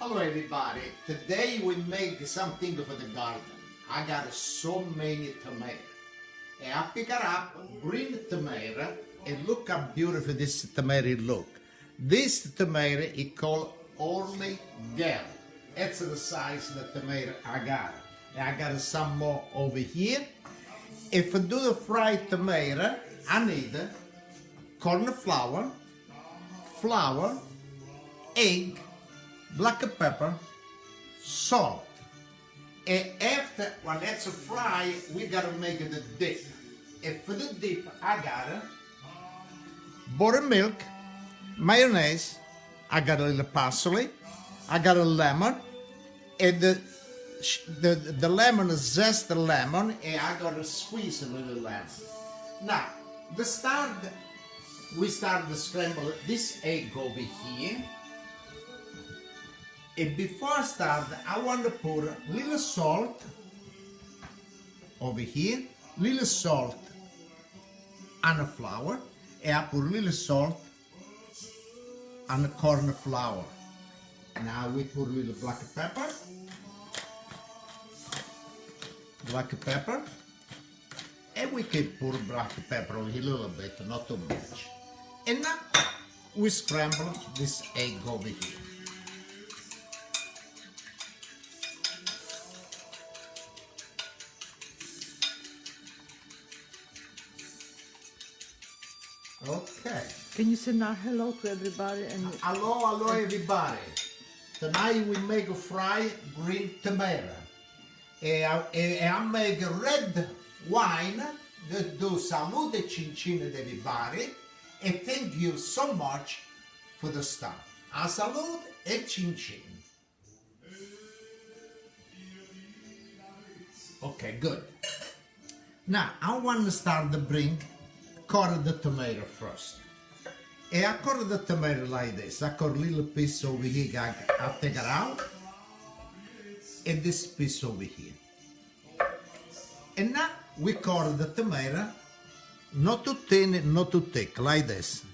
Hello everybody, today we make something for the garden. I got so many tomatoes. And I pick up green tomato and look how beautiful this tomato look. This tomato is called Orly Gel. That's the size of the tomato I got. And I got some more over here. If I do the fried tomato, I need corn flour, egg, black pepper, salt. And after, when that's fried, we gotta make the dip. And for the dip, I got buttermilk, mayonnaise, I got a little parsley, I got a lemon, and the lemon is zest the lemon, and I gotta squeeze a little lemon. Now, we start to scramble this egg over here. And before I start, I want to put a little salt over here, little salt on the flour, and I put a little salt on the corn flour. Now we put a little black pepper, and we can put black pepper over here a little bit, not too much. And now we scramble this egg over here. Okay. Can you say now hello to everybody? Hello everybody. Tonight we make a fried green tomato. And I make red wine. Do salute cincin ad everybody. And thank you so much for the stuff. A salute e cincin. Okay, good. Now I want to start to cut the tomato first. And I cut the tomato like this. I cut a little piece over here, I take it out. And this piece over here. And now we cut the tomato, not too thin, not too thick, like this.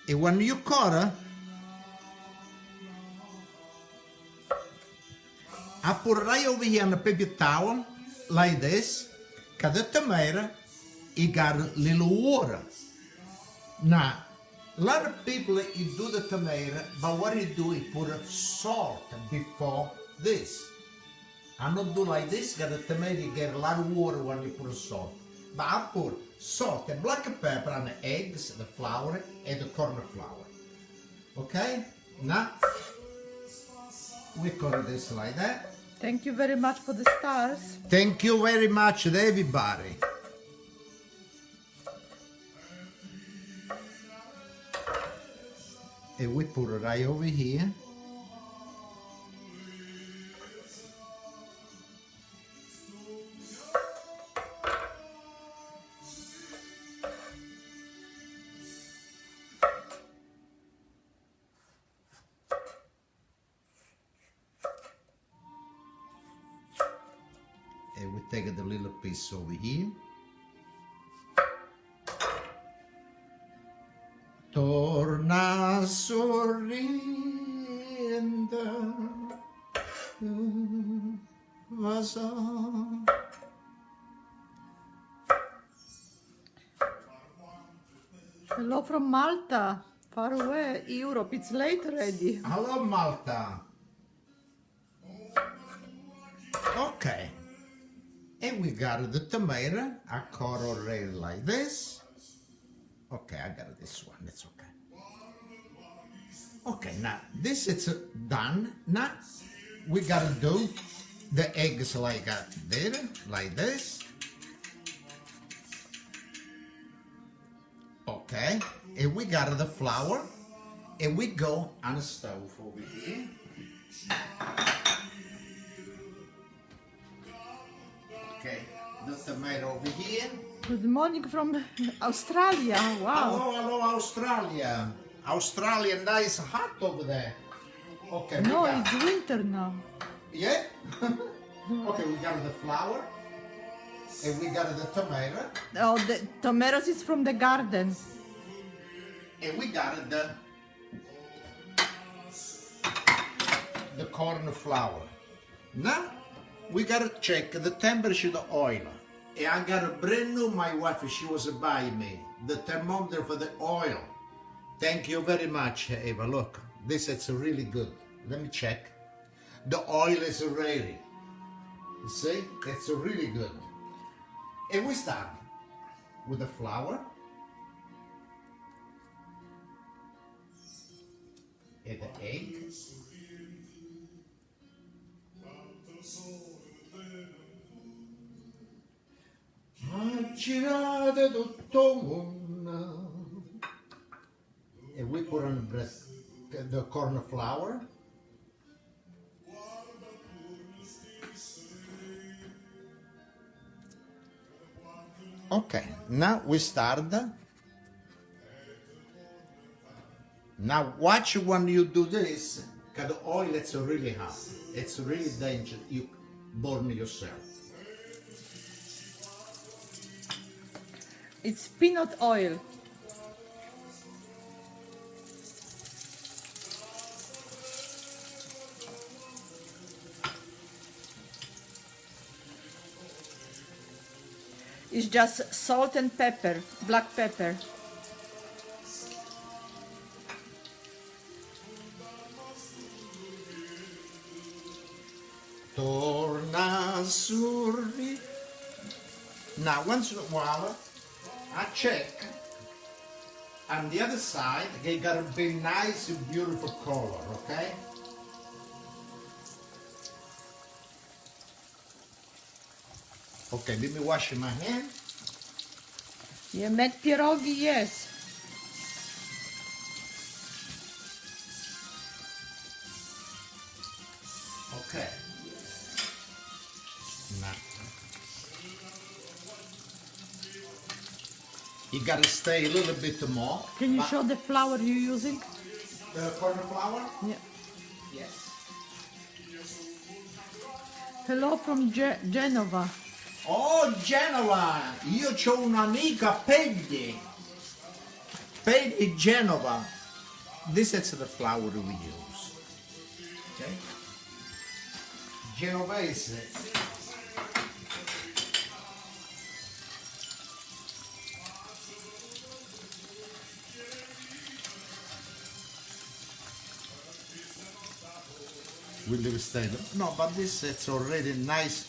And when you cut, I put right over here on the paper towel, like this, because the tomato, it got a little water. Now, a lot of people, you do the tomato, but what you do, you put salt before this. I don't do like this, because the tomato get a lot of water when you put salt. But I put salt and black pepper on the eggs, the flour, and the corn flour. Okay? Now, we cut this like that. Thank you very much for the stars. Thank you very much, everybody. And we put it right over here. And we take the little piece over here. Torna sorridendo, Hello from Malta, far away, Europe. It's late already. Hello, Malta. Okay. And we got the tomato. I cut already like this. Okay, I got this one. It's okay. Okay, now this is done. Now we gotta do the eggs like this. Okay, and we got the flour, and we go on the stove over here. Okay, the tomato over here. Good morning from Australia. Wow. Hello, Australia. Australia, nice hot over there. Okay. No, it's winter now. Yeah? Okay, we got the flour. And we got the tomato. Oh, the tomatoes is from the garden. And we got the corn flour. Now we gotta check the temperature of the oil. And I got a brand new, my wife, she was buying me the thermometer for the oil. Thank you very much, Eva. Look, this is really good. Let me check. The oil is ready. You see, it's really good. And we start with the flour. And the egg. Ha girato tutto il mondo. And we put on the corn flour. Okay, now we start. Now watch when you do this, because the oil is really hot. It's really dangerous. You burn yourself. It's peanut oil. It's just salt and pepper, black pepper. Torna surri. Now once in a while, I check on the other side, they got a very nice, beautiful color, okay? Okay, let me wash my hand. You make pierogi, yes. Okay. Now, you gotta stay a little bit more. Can you show the flour you're using? The corn flour? Yeah. Yes. Hello from Genova. Oh, Genova! Io c'ho un'amica, Peggy. Peggy Genova. This is the flour we use. Okay? Genovese. Will you stay? No, but this it's already nice,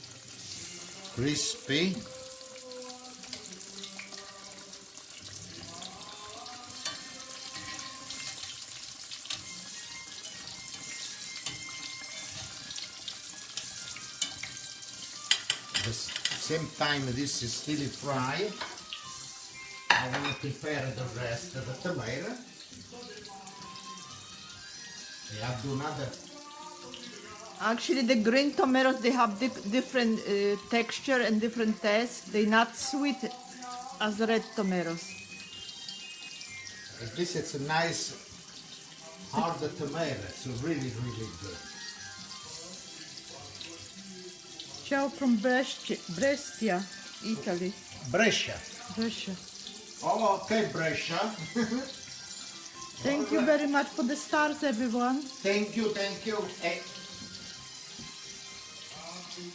crispy. At the same time, this is still fried. I will prepare the rest of the tomato. And I'll do another. Actually, the green tomatoes, they have different texture and different taste. They're not sweet as red tomatoes. And this is a nice hard tomato. It's really, really good. Ciao from Brescia, Italy. Brescia. Brescia. Oh, okay, Brescia. Thank you very much for the stars, everyone. Thank you, thank you.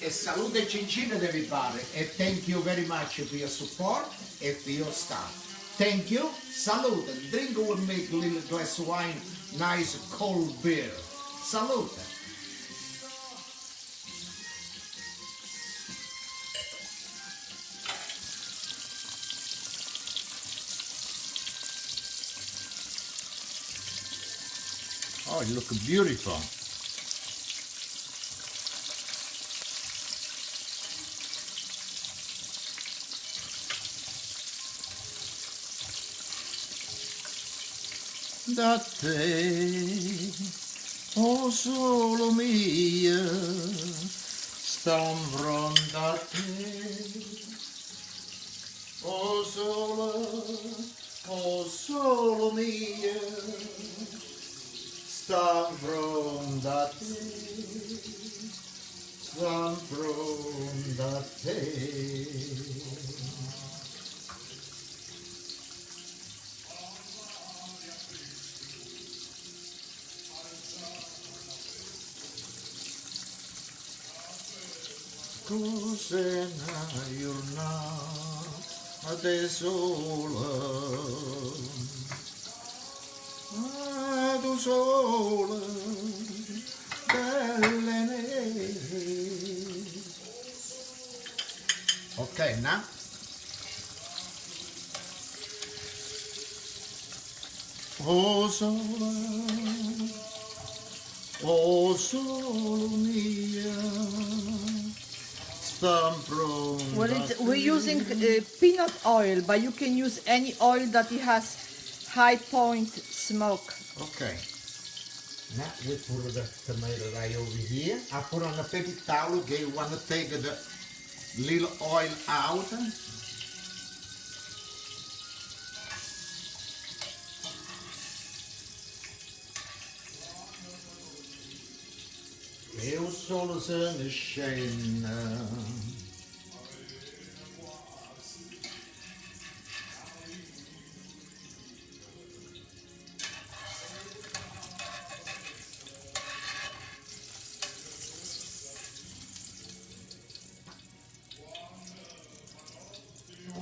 E salute e cincine devi fare. E thank you very much for your support and for your stuff. Thank you. Salute. Drink with me a little glass of wine, nice cold beer. Salute. Oh, it looks beautiful. Da te, oh solo mia, stavron da te, oh solo mia, stavron da te, stavron da te. cose una giornata sola, tu sola, belle nere. Ok, now. Oh solo mia, sta pronta. Well, we're using peanut oil, but you can use any oil that it has high point smoke. Okay. Now we put the tomato right over here. I put on a paper towel. Okay, you want to take the little oil out. E il sole se ne scende.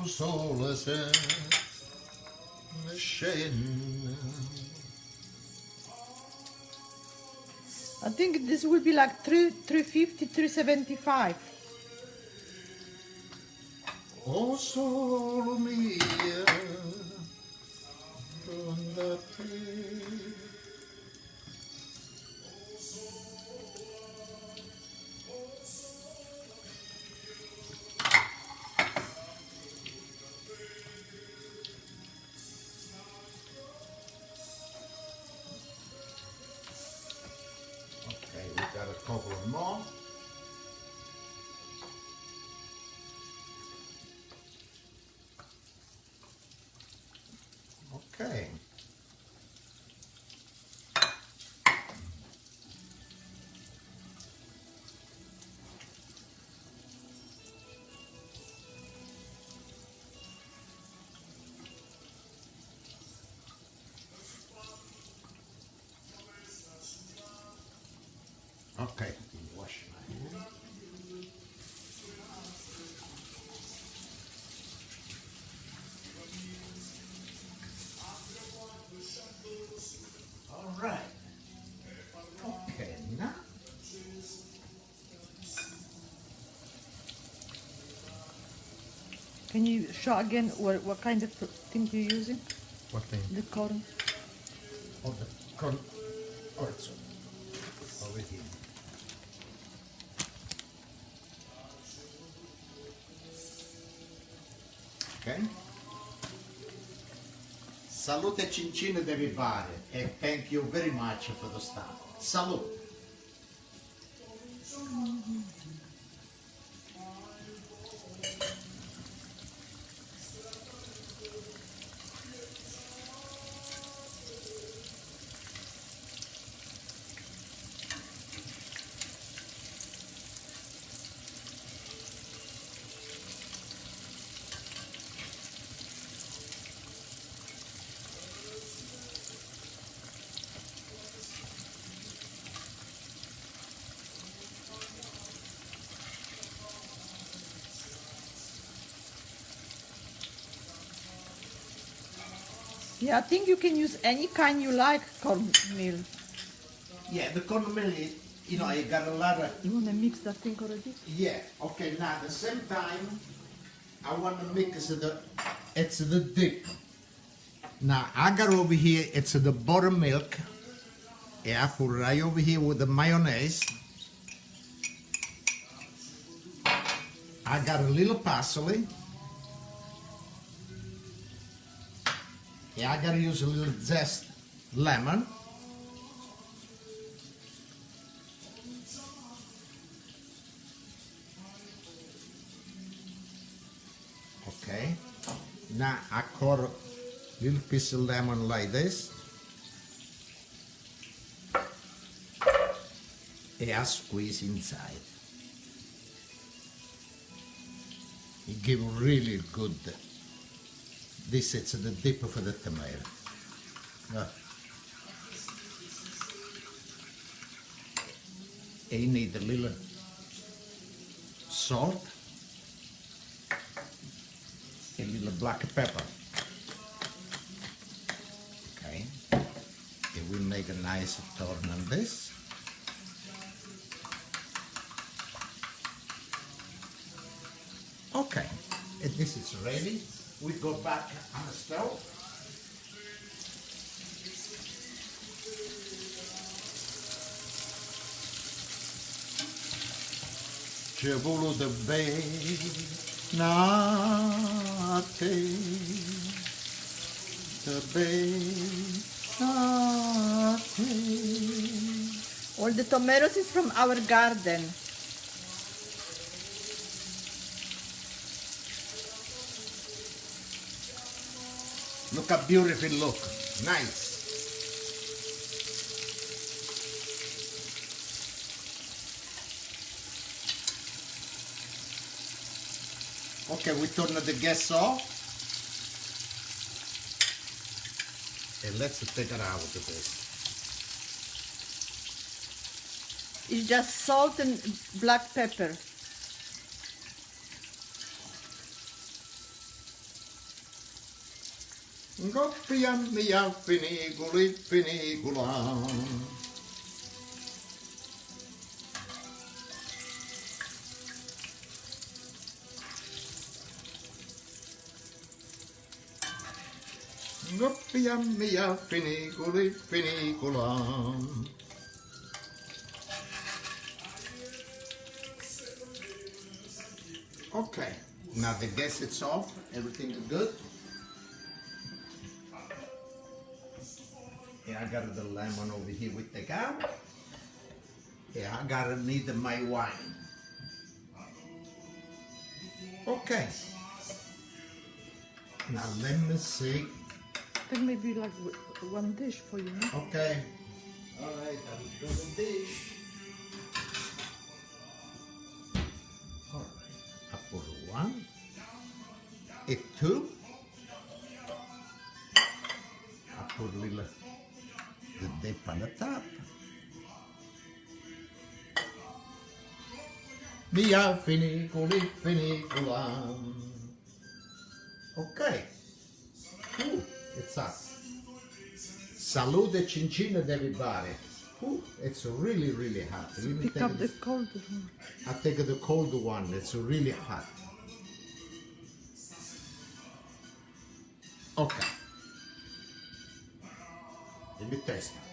Il sole se ne scende. I think this will be like 350, 375. Oh solo mia, da te. Okay, we got a couple of more. Okay. Okay, wash my hand. All right. Okay, now. Can you show again what kind of thing you're using? What thing? The corn. Oh, the corn. Oh, it's over here. Okay. Salute cincine everybody, and thank you very much for the stuff. Salute. Yeah, I think you can use any kind you like cornmeal. Yeah, the cornmeal, you know, I got a lot of. You want to mix that thing already? Yeah, okay, now at the same time, I want to mix it's the dip. Now, I got over here, it's the buttermilk. Yeah, I put it right over here with the mayonnaise. I got a little parsley. Yeah, I gotta use a little zest lemon. Okay. Now I cut a little piece of lemon like this. And I squeeze inside. It gives really good. This is the dip for the tomato. And you need a little salt, a little black pepper. Okay, it will make a nice turn on this. Okay, and this is ready. We go back on the stove. C'è voluto bene All the tomatoes is from our garden. Look how beautiful look. Nice. Okay, we turn the gas off. And let's take it out of this. It's just salt and black pepper. Goppia mia finiculi finicula. Goppia mia finiculi finicula. Okay, now the gas is off, everything is good. Yeah, I got the lemon over here we take out. Yeah, I gotta need my wine. Okay. Now let me see. I think maybe like one dish for you. No? Okay. All right, I'll do the dish. All right, I put one, a two. I put a little the dip on the top. Mia finiculi finicula. Okay. Ooh, it's hot. Salute cincin ad everybody. Ooh, it's really, really hot. Let me Pick up the cold one. I take the cold one. It's really hot. Okay. Let me taste it.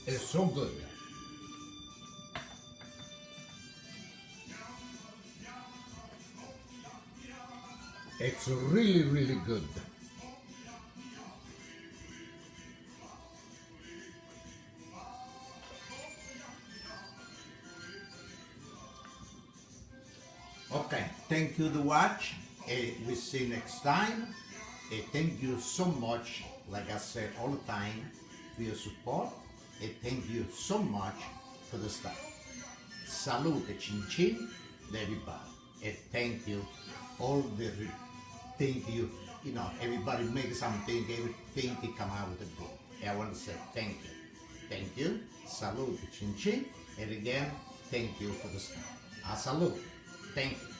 It's so good. It's really, really good. Okay, thank you to watch. We see you next time. Thank you so much, like I say all the time, for your support. Thank you so much for the stuff. Salute cin cin everybody. Thank you. All the thank you. You know, everybody make something, everything can come out with good. I want to say thank you. Thank you. Salute cin cin. And again, thank you for the stuff. A salute. Thank you.